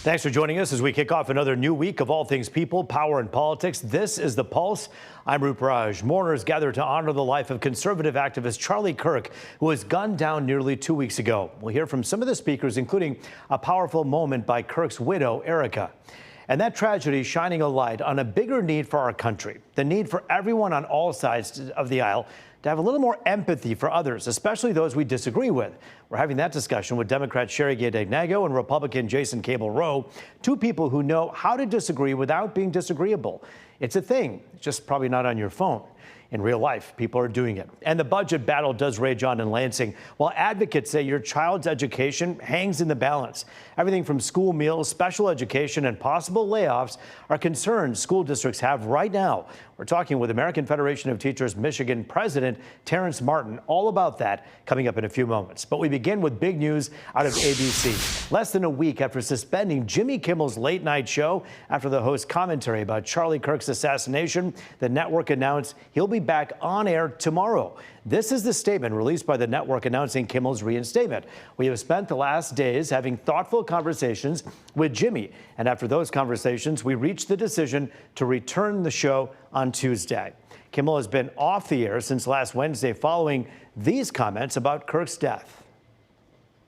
Thanks for joining us as we kick off another new week of all things people, power, and politics. This is The Pulse. I'm Ruparaj. Mourners gathered to honor the life of conservative activist Charlie Kirk, who was gunned down nearly 2 weeks ago. We'll hear from some of the speakers, including a powerful moment by Kirk's widow, Erica. And that tragedy shining a light on a bigger need for our country, the need for everyone on all sides of the aisle to have a little more empathy for others, especially those we disagree with. We're having that discussion with Democrat Sherry Gay-Degnago and Republican Jason Cable-Rowe, two people who know how to disagree without being disagreeable. It's a thing, it's just probably not on your phone. In real life, people are doing it. And the budget battle does rage on in Lansing, while advocates say your child's education hangs in the balance. Everything from school meals, special education, and possible layoffs are concerns school districts have right now. We're talking with American Federation of Teachers Michigan President Terrence Martin all about that coming up in a few moments. But we begin with big news out of ABC. Less than a week after suspending Jimmy Kimmel's late night show after the host's commentary about Charlie Kirk's assassination, the network announced he'll be back on air tomorrow. This is the statement released by the network announcing Kimmel's reinstatement. We have spent the last days having thoughtful conversations with Jimmy, and after those conversations, we reached the decision to return the show on Tuesday. Kimmel has been off the air since last Wednesday following these comments about Kirk's death.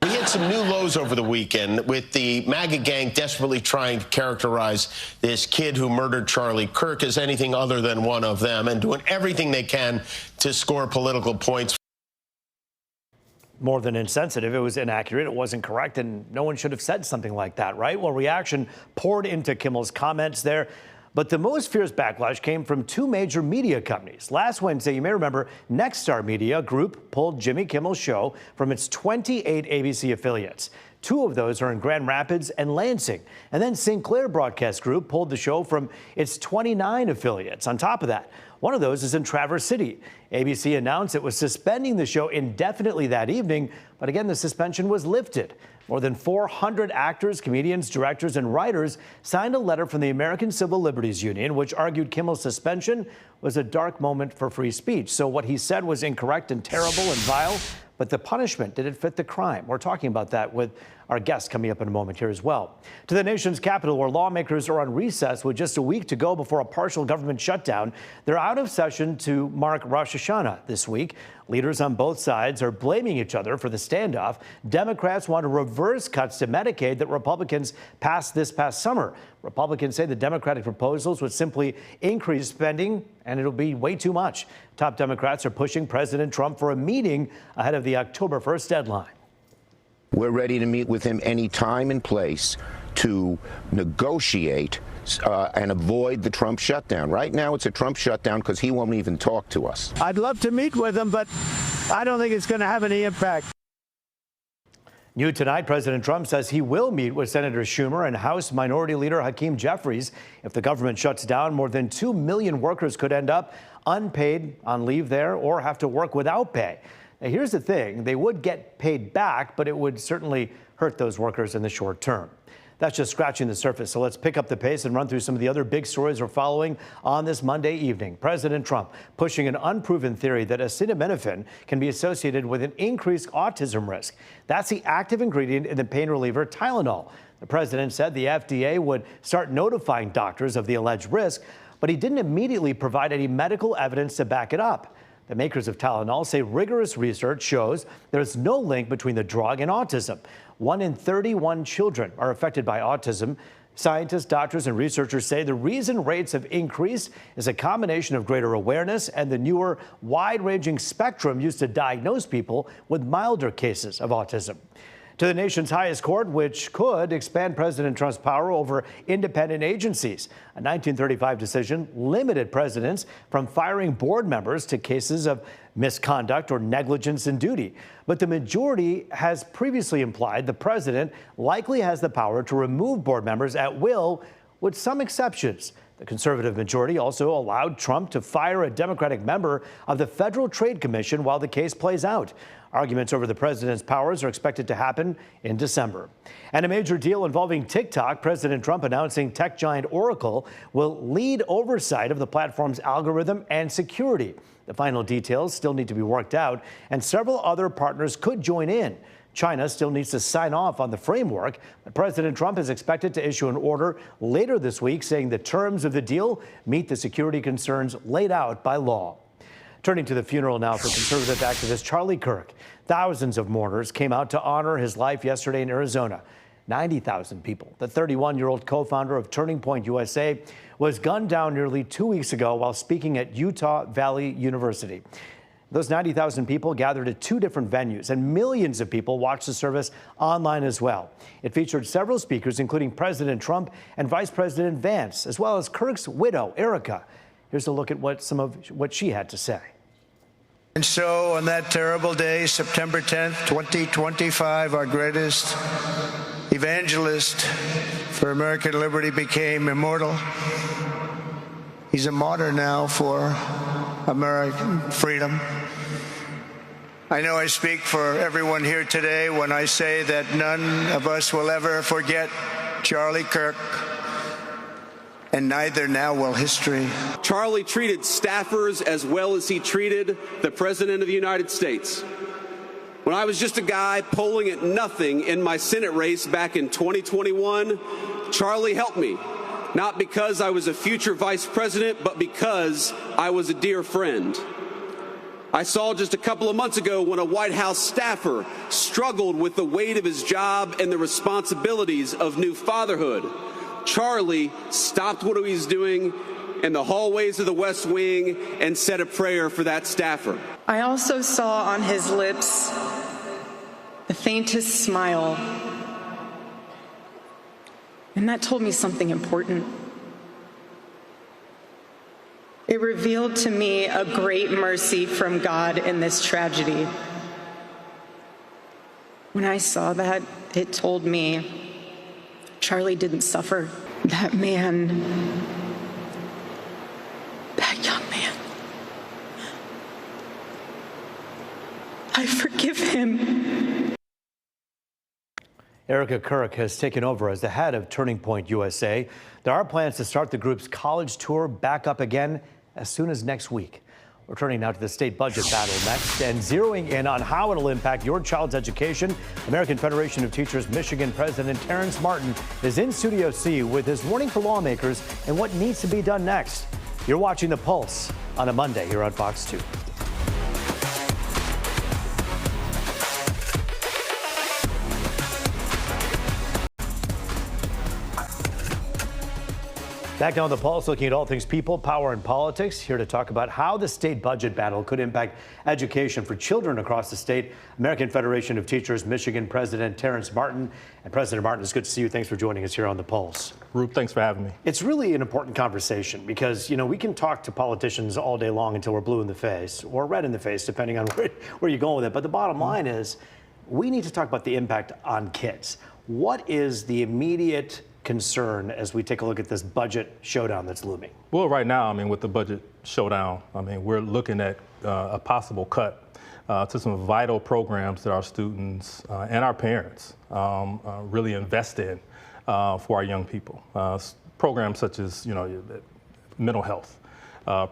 We hit some new lows over the weekend with the MAGA gang desperately trying to characterize this kid who murdered Charlie Kirk as anything other than one of them and doing everything they can to score political points. More than insensitive, it was inaccurate, it wasn't correct, and no one should have said something like that, right? Well, reaction poured into Kimmel's comments there. But the most fierce backlash came from two major media companies. Last Wednesday, you may remember, Nexstar Media Group pulled Jimmy Kimmel's show from its 28 ABC affiliates. Two of those are in Grand Rapids and Lansing. And then Sinclair Broadcast Group pulled the show from its 29 affiliates. On top of that, one of those is in Traverse City. ABC announced it was suspending the show indefinitely that evening, but again, the suspension was lifted. More than 400 actors, comedians, directors, and writers signed a letter from the American Civil Liberties Union, which argued Kimmel's suspension was a dark moment for free speech. So what he said was incorrect and terrible and vile, but the punishment, did it fit the crime? We're talking about that with our guest coming up in a moment here as well. To the nation's capital, where lawmakers are on recess with just a week to go before a partial government shutdown. They're out of session to mark Rosh Hashanah this week. Leaders on both sides are blaming each other for the standoff. Democrats want to reverse cuts to Medicaid that Republicans passed this past summer. Republicans say the Democratic proposals would simply increase spending, and it'll be way too much. Top Democrats are pushing President Trump for a meeting ahead of the October 1st deadline. We're ready to meet with him any time and place to negotiate and avoid the Trump shutdown. Right now, it's a Trump shutdown because he won't even talk to us. I'd love to meet with him, but I don't think it's going to have any impact. New tonight, President Trump says he will meet with Senator Schumer and House Minority Leader Hakeem Jeffries. If the government shuts down, more than 2 million workers could end up unpaid on leave there or have to work without pay. Now, here's the thing. They would get paid back, but it would certainly hurt those workers in the short term. That's just scratching the surface. So let's pick up the pace and run through some of the other big stories we're following on this Monday evening. President Trump pushing an unproven theory that acetaminophen can be associated with an increased autism risk. That's the active ingredient in the pain reliever Tylenol. The president said the FDA would start notifying doctors of the alleged risk, but he didn't immediately provide any medical evidence to back it up. The makers of Tylenol say rigorous research shows there's no link between the drug and autism. 1 in 31 children are affected by autism. Scientists, doctors, and researchers say the reason rates have increased is a combination of greater awareness and the newer, wide-ranging spectrum used to diagnose people with milder cases of autism. To the nation's highest court, which could expand President Trump's power over independent agencies. A 1935 decision limited presidents from firing board members to cases of misconduct or negligence in duty. But the majority has previously implied the president likely has the power to remove board members at will, with some exceptions. The conservative majority also allowed Trump to fire a Democratic member of the Federal Trade Commission while the case plays out. Arguments over the president's powers are expected to happen in December. And a major deal involving TikTok, President Trump announcing tech giant Oracle will lead oversight of the platform's algorithm and security. The final details still need to be worked out, and several other partners could join in. China still needs to sign off on the framework, but President Trump is expected to issue an order later this week saying the terms of the deal meet the security concerns laid out by law. Turning to the funeral now for conservative activist Charlie Kirk. Thousands of mourners came out to honor his life yesterday in Arizona. 90,000 people. The 31-year-old co-founder of Turning Point USA was gunned down nearly 2 weeks ago while speaking at Utah Valley University. Those 90,000 people gathered at 2 different venues, and millions of people watched the service online as well. It featured several speakers, including President Trump and Vice President Vance, as well as Kirk's widow, Erica. Here's a look at some of what she had to say. And so on that terrible day, September 10th, 2025, our greatest evangelist for American liberty became immortal. He's a martyr now for American freedom. I know I speak for everyone here today when I say that none of us will ever forget Charlie Kirk, and neither now will history. Charlie treated staffers as well as he treated the President of the United States. When I was just a guy polling at nothing in my Senate race back in 2021, Charlie helped me, not because I was a future vice president, but because I was a dear friend. I saw just a couple of months ago when a White House staffer struggled with the weight of his job and the responsibilities of new fatherhood. Charlie stopped what he was doing in the hallways of the West Wing and said a prayer for that staffer. I also saw on his lips the faintest smile, and that told me something important. It revealed to me a great mercy from God in this tragedy. When I saw that, it told me Charlie didn't suffer. That man, that young man, I forgive him. Erica Kirk has taken over as the head of Turning Point USA. There are plans to start the group's college tour back up again as soon as next week. We're turning now to the state budget battle next and zeroing in on how it'll impact your child's education. American Federation of Teachers Michigan President Terrence Martin is in Studio C with his warning for lawmakers and what needs to be done next. You're watching The Pulse on a Monday here on Fox 2. Back now on The Pulse, looking at all things people, power, and politics. Here to talk about how the state budget battle could impact education for children across the state, American Federation of Teachers Michigan President Terrence Martin. And President Martin, it's good to see you. Thanks for joining us here on The Pulse. Rube, thanks for having me. It's really an important conversation because, you know, we can talk to politicians all day long until we're blue in the face or red in the face, depending on where you're going with it. But the bottom line is we need to talk about the impact on kids. What is the immediate concern as we take a look at this budget showdown that's looming? Well, right now, I mean, with the budget showdown, I mean, we're looking at a possible cut to some vital programs that our students and our parents really invest in for our young people. Programs such as, you know, mental health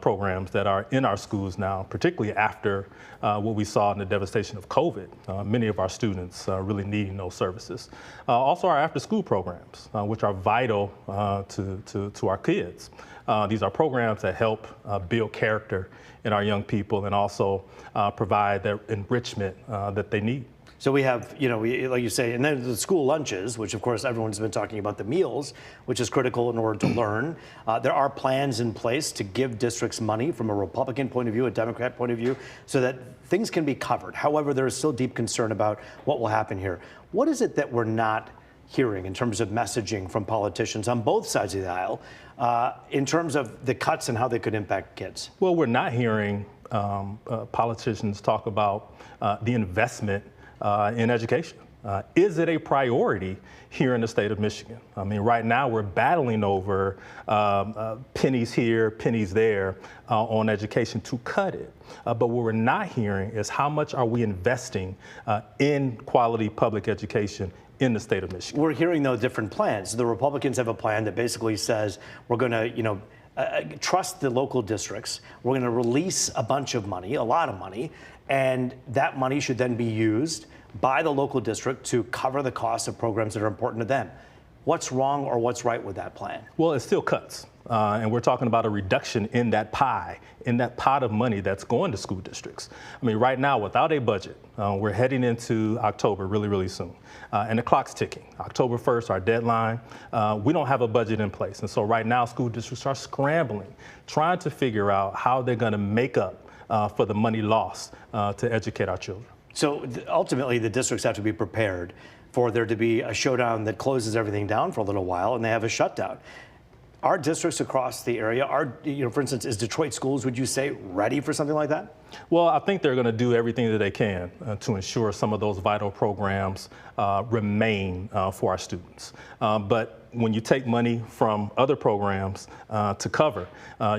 programs that are in our schools now, particularly after what we saw in the devastation of COVID. Many of our students really needing those services. Also our after-school programs, which are vital to our kids. These are programs that help build character in our young people and also provide that enrichment that they need. So we have, you know, like you say, and then the school lunches, which of course everyone's been talking about the meals, which is critical in order to learn. There are plans in place to give districts money from a Republican point of view, a Democrat point of view, so that things can be covered. However, there is still deep concern about what will happen here. What is it that we're not hearing in terms of messaging from politicians on both sides of the aisle in terms of the cuts and how they could impact kids? Well, we're not hearing politicians talk about the investment in education. Is it a priority here in the state of Michigan? I mean, right now we're battling over pennies here, pennies there on education to cut it. But what we're not hearing is how much are we investing in quality public education in the state of Michigan. We're hearing, though, different plans. The Republicans have a plan that basically says we're going to, you know, trust the local districts. We're going to release a bunch of money, a lot of money, and that money should then be used by the local district to cover the cost of programs that are important to them. What's wrong or what's right with that plan? Well, it still cuts. And we're talking about a reduction in that pie, in that pot of money that's going to school districts. I mean, right now, without a budget, we're heading into October really, really soon. And the clock's ticking. October 1st, our deadline. We don't have a budget in place. And so right now, school districts are scrambling, trying to figure out how they're going to make up for the money lost to educate our children. So ultimately, the districts have to be prepared for there to be a showdown that closes everything down for a little while, and they have a shutdown. Are districts across the area, for instance, is Detroit schools, would you say, ready for something like that? Well, I think they're going to do everything that they can to ensure some of those vital programs remain for our students. But when you take money from other programs to cover,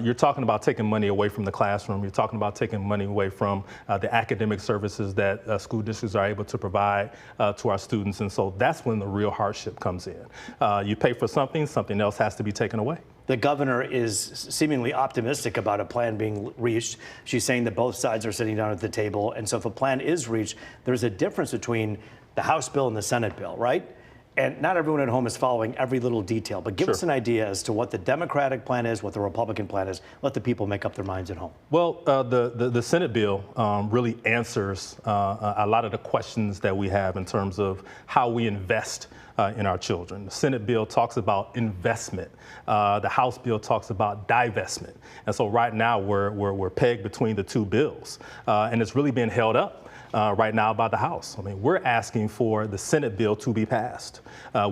you're talking about taking money away from the classroom. You're talking about taking money away from the academic services that school districts are able to provide to our students. And so that's when the real hardship comes in. You pay for something, something else has to be taken away. The governor is seemingly optimistic about a plan being reached. She's saying that both sides are sitting down at the table. And so if a plan is reached, there's a difference between the House bill and the Senate bill, right? And not everyone at home is following every little detail, but give us an idea as to what the Democratic plan is, what the Republican plan is. Let the people make up their minds at home. Well, the Senate bill really answers a lot of the questions that we have in terms of how we invest in our children. The Senate bill talks about investment. The House bill talks about divestment. And so right now we're pegged between the two bills, and it's really being held up right now by the House. I mean, we're asking for the Senate bill to be passed.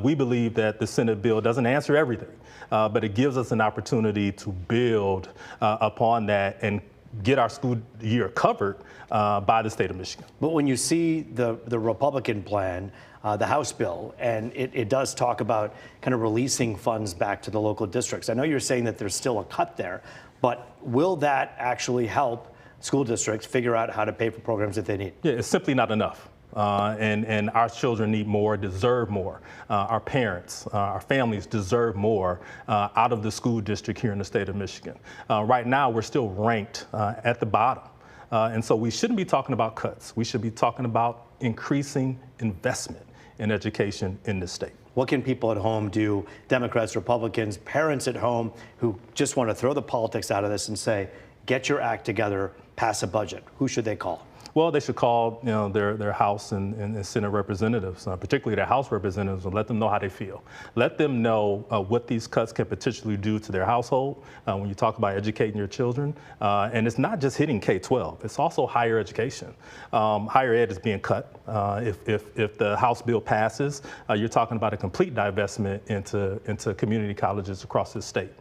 We believe that the Senate bill doesn't answer everything, but it gives us an opportunity to build upon that and get our school year covered by the state of Michigan. But when you see the Republican plan, the House bill, and it does talk about kind of releasing funds back to the local districts. I know you're saying that there's still a cut there, but will that actually help school districts figure out how to pay for programs that they need? Yeah, it's simply not enough. And our children need more, deserve more. Our parents, our families deserve more out of the school district here in the state of Michigan. Right now, we're still ranked at the bottom. And so we shouldn't be talking about cuts. We should be talking about increasing investment in education in this state. What can people at home do, Democrats, Republicans, parents at home who just want to throw the politics out of this and say, get your act together, pass a budget? Who should they call? Well, they should call their House and Senate representatives, particularly their House representatives, and let them know how they feel. Let them know what these cuts can potentially do to their household when you talk about educating your children. And it's not just hitting K-12, it's also higher education. Higher ed is being cut. If the House bill passes, you're talking about a complete divestment into community colleges across the state,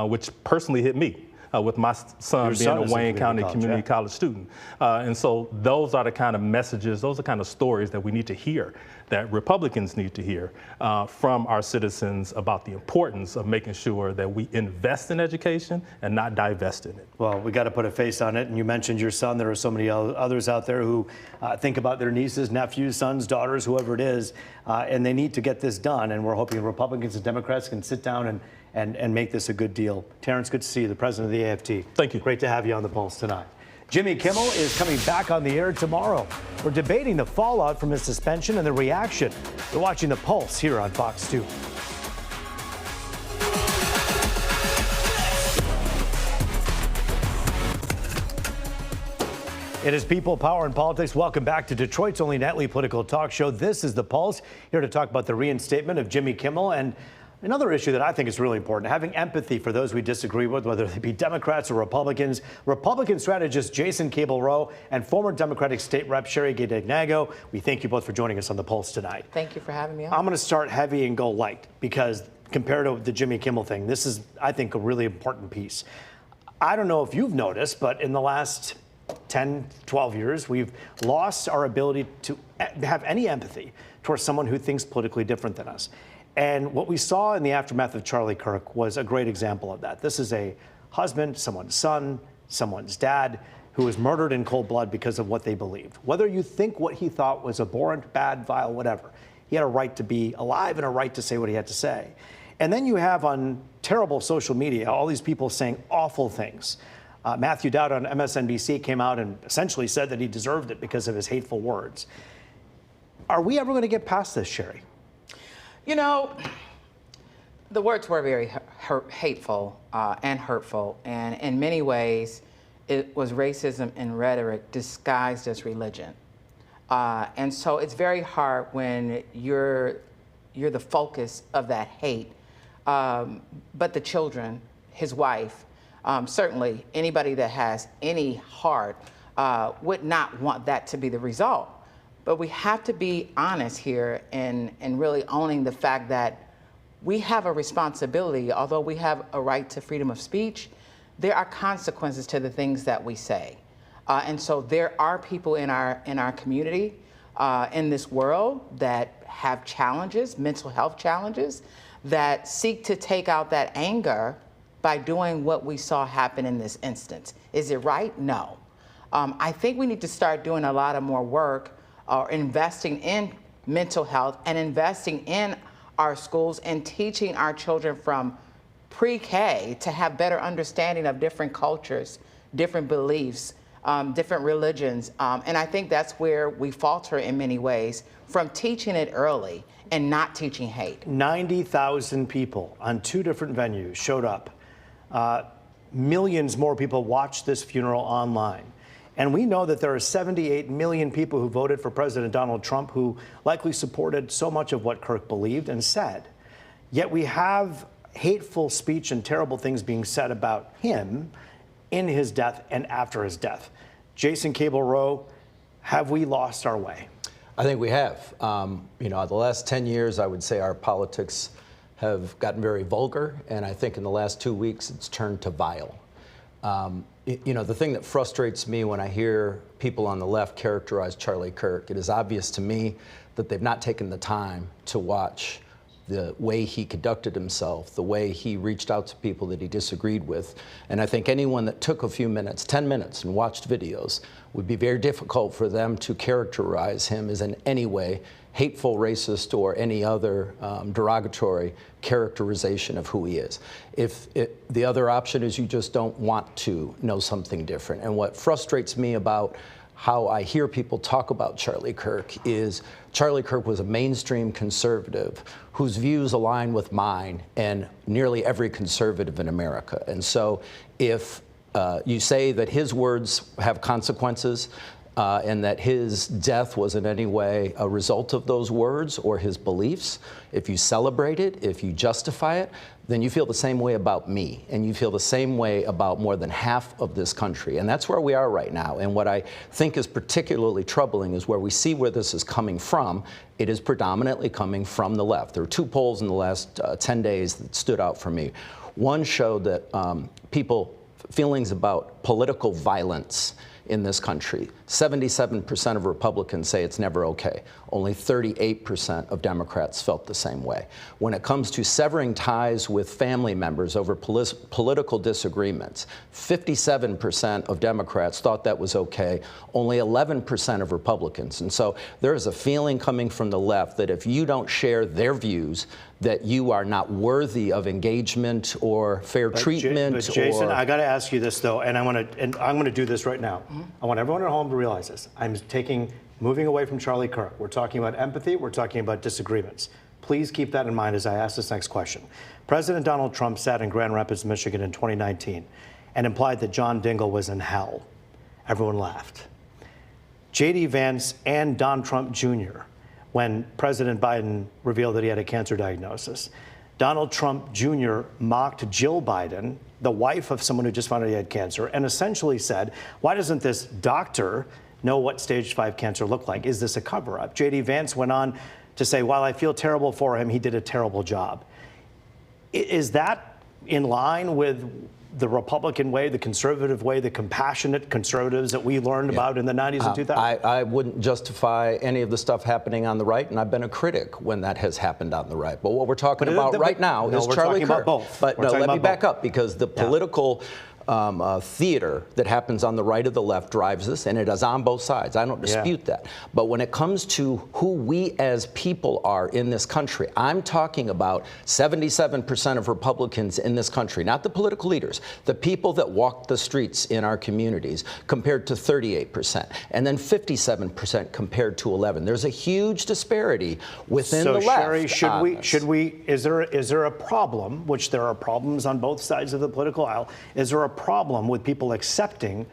which personally hit me. With my son being a Wayne County Community College student. And so those are the kind of messages, those are the kind of stories that we need to hear, that Republicans need to hear from our citizens about the importance of making sure that we invest in education and not divest in it. Well, we got to put a face on it. And you mentioned your son. There are so many others out there who think about their nieces, nephews, sons, daughters, whoever it is, and they need to get this done. And we're hoping Republicans and Democrats can sit down and make this a good deal. Terrence, good to see you, the president of the AFT. Thank you. Great to have you on the Pulse tonight. Jimmy Kimmel is coming back on the air tomorrow. We're debating the fallout from his suspension and the reaction. You're watching the Pulse here on Fox 2. It is People, Power, and Politics. Welcome back to Detroit's only nightly political talk show. This is the Pulse, here to talk about the reinstatement of Jimmy Kimmel and another issue that I think is really important, having empathy for those we disagree with, whether they be Democrats or Republicans. Republican strategist Jason Cable-Rowe and former Democratic State Rep Sherry Gay-Degnago, we thank you both for joining us on the Pulse tonight. Thank you for having me on. I'm going to start heavy and go light because compared to the Jimmy Kimmel thing, this is, I think, a really important piece. I don't know if you've noticed, but in the last 10, 12 years, we've lost our ability to have any empathy towards someone who thinks politically different than us. And what we saw in the aftermath of Charlie Kirk was a great example of that. This is a husband, someone's son, someone's dad, who was murdered in cold blood because of what they believed. Whether you think what he thought was abhorrent, bad, vile, whatever, he had a right to be alive and a right to say what he had to say. And then you have on terrible social media all these people saying awful things. Matthew Dowd on MSNBC came out and essentially said that he deserved it because of his hateful words. Are we ever going to get past this, Sherry? You know, the words were very hateful and hurtful, and in many ways, it was racism and rhetoric disguised as religion. And so it's very hard when you're the focus of that hate. But the children, his wife, certainly anybody that has any heart would not want that to be the result. But we have to be honest here and really owning the fact that we have a responsibility. Although we have a right to freedom of speech, there are consequences to the things that we say. And so there are people in our community, in this world, that have challenges, mental health challenges, that seek to take out that anger by doing what we saw happen in this instance. Is it right? No. I think we need to start doing a lot of more work or investing in mental health and investing in our schools and teaching our children from pre-K to have better understanding of different cultures, different beliefs, different religions. And I think that's where we falter in many ways, from teaching it early and not teaching hate. 90,000 people on 2 different venues showed up. Millions more people watched this funeral online. And we know that there are 78 million people who voted for President Donald Trump who likely supported so much of what Kirk believed and said. Yet we have hateful speech and terrible things being said about him in his death and after his death. Jason Cable Rowe, have we lost our way? I think we have. You know, the last 10 years, I would say our politics have gotten very vulgar, and I think in the last 2 weeks, it's turned to vile. You know, the thing that frustrates me when I hear people on the left characterize Charlie Kirk, it is obvious to me that they've not taken the time to watch the way he conducted himself, the way he reached out to people that he disagreed with. And I think anyone that took a few minutes, 10 minutes, and watched videos, would be very difficult for them to characterize him as in any way hateful, racist, or any other derogatory characterization of who he is. The other option is you just don't want to know something different. And what frustrates me about how I hear people talk about Charlie Kirk is Charlie Kirk was a mainstream conservative whose views align with mine and nearly every conservative in America. And so if you say that his words have consequences and that his death was in any way a result of those words or his beliefs, if you celebrate it, if you justify it, then you feel the same way about me, and you feel the same way about more than half of this country. And that's where we are right now. And what I think is particularly troubling is where we see where this is coming from. It is predominantly coming from the left. There were 2 polls in the last 10 days that stood out for me. One showed that feelings about political violence in this country. 77% of Republicans say it's never okay. Only 38% of Democrats felt the same way. When it comes to severing ties with family members over political disagreements, 57% of Democrats thought that was okay. Only 11% of Republicans. And so there is a feeling coming from the left that if you don't share their views, that you are not worthy of engagement or fair treatment. But Jason, I got to ask you this though, and I'm going to do this right now. I want everyone at home to realize this. I'm moving away from Charlie Kirk. We're talking about empathy. We're talking about disagreements. Please keep that in mind as I ask this next question. President Donald Trump sat in Grand Rapids, Michigan in 2019 and implied that John Dingell was in hell. Everyone laughed. J.D. Vance and Don Trump Jr., when President Biden revealed that he had a cancer diagnosis, Donald Trump Jr. mocked Jill Biden, the wife of someone who just found out he had cancer, and essentially said, why doesn't this doctor know what stage 5 cancer looked like? Is this a cover-up? J.D. Vance went on to say, while I feel terrible for him, he did a terrible job. Is that in line with the Republican way, the conservative way, the compassionate conservatives that we learned about in the 90s and 2000s? I wouldn't justify any of the stuff happening on the right, and I've been a critic when that has happened on the right. But what we're talking about right now is Charlie Kirk. About both. But no, let me back up, because the political theater that happens on the right or the left drives us, and it is on both sides. I don't dispute that. But when it comes to who we as people are in this country, I'm talking about 77% of Republicans in this country, not the political leaders, the people that walk the streets in our communities, compared to 38%, and then 57% compared to 11%. There's a huge disparity within the left. So, Sherry, is there a problem, which there are problems on both sides of the political aisle, is there a problem with people accepting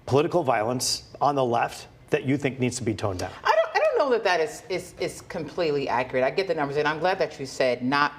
political violence on the left that you think needs to be toned down? I don't know that is completely accurate. I get the numbers, and I'm glad that you said not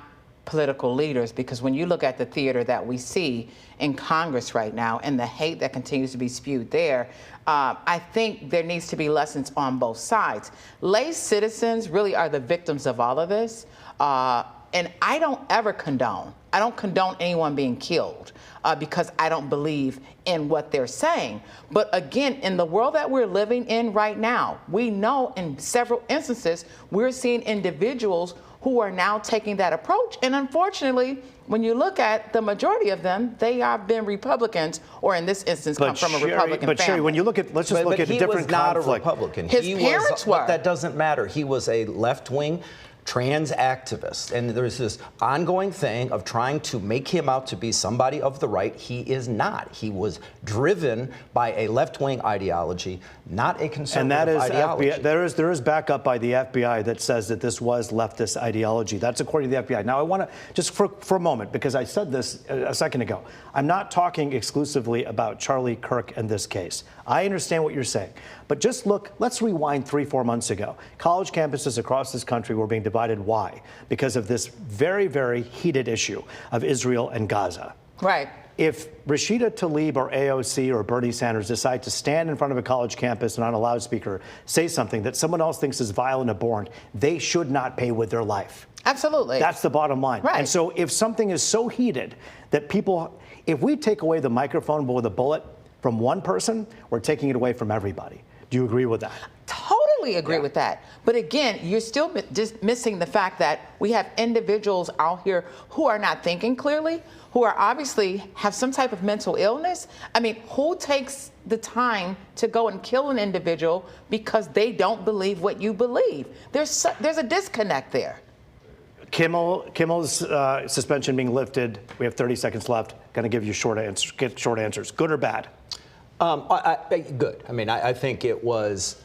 political leaders, because when you look at the theater that we see in Congress right now and the hate that continues to be spewed there, I think there needs to be lessons on both sides. Lay citizens really are the victims of all of this, and I don't ever condone. I don't condone anyone being killed because I don't believe in what they're saying. But again, in the world that we're living in right now, we know in several instances we're seeing individuals who are now taking that approach. And unfortunately, when you look at the majority of them, they have been Republicans, or in this instance, come from a Republican family. But Sherry, when you look at, let's just look at a different conflict. He was not a Republican. His parents were. But that doesn't matter. He was a left-wing trans activist, and there's this ongoing thing of trying to make him out to be somebody of the right. He is not. He was driven by a left-wing ideology, not a conservative ideology. FBI, there is backup by the FBI that says that this was leftist ideology. That's according to the FBI. Now, I want to, just for a moment, because I said this a second ago, I'm not talking exclusively about Charlie Kirk and this case. I understand what you're saying. But just look, let's rewind 3-4 months ago. College campuses across this country were being divided. Why? Because of this very, very heated issue of Israel and Gaza. Right. If Rashida Tlaib or AOC or Bernie Sanders decide to stand in front of a college campus and on a loudspeaker say something that someone else thinks is vile and abhorrent, they should not pay with their life. Absolutely. That's the bottom line. Right. And so if something is so heated that people, if we take away the microphone with a bullet from one person, we're taking it away from everybody. Do you agree with that? Totally agree with that. But again, you're still just missing the fact that we have individuals out here who are not thinking clearly, who are obviously have some type of mental illness. I mean, who takes the time to go and kill an individual because they don't believe what you believe? There's a disconnect there. Kimmel's suspension being lifted. We have 30 seconds left. Going to give you short answers. Good or bad? Good. I mean, I think it was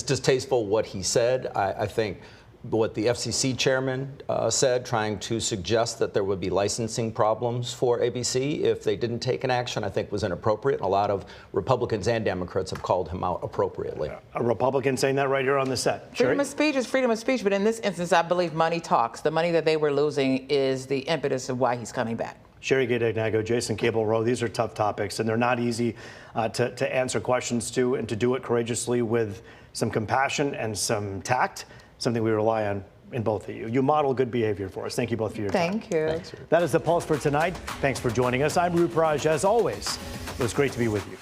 distasteful what he said. I think what the FCC chairman said, trying to suggest that there would be licensing problems for ABC if they didn't take an action, I think was inappropriate. A lot of Republicans and Democrats have called him out appropriately. A Republican saying that right here on the set. Freedom of speech is freedom of speech, but in this instance, I believe money talks. The money that they were losing is the impetus of why he's coming back. Sherry Gay-Degnago, Jason Cable-Rowe, these are tough topics, and they're not easy to answer questions to, and to do it courageously with some compassion and some tact, something we rely on in both of you. You model good behavior for us. Thank you both for your time. Thank you. Thanks. That is The Pulse for tonight. Thanks for joining us. I'm Rup Raj. As always, it was great to be with you.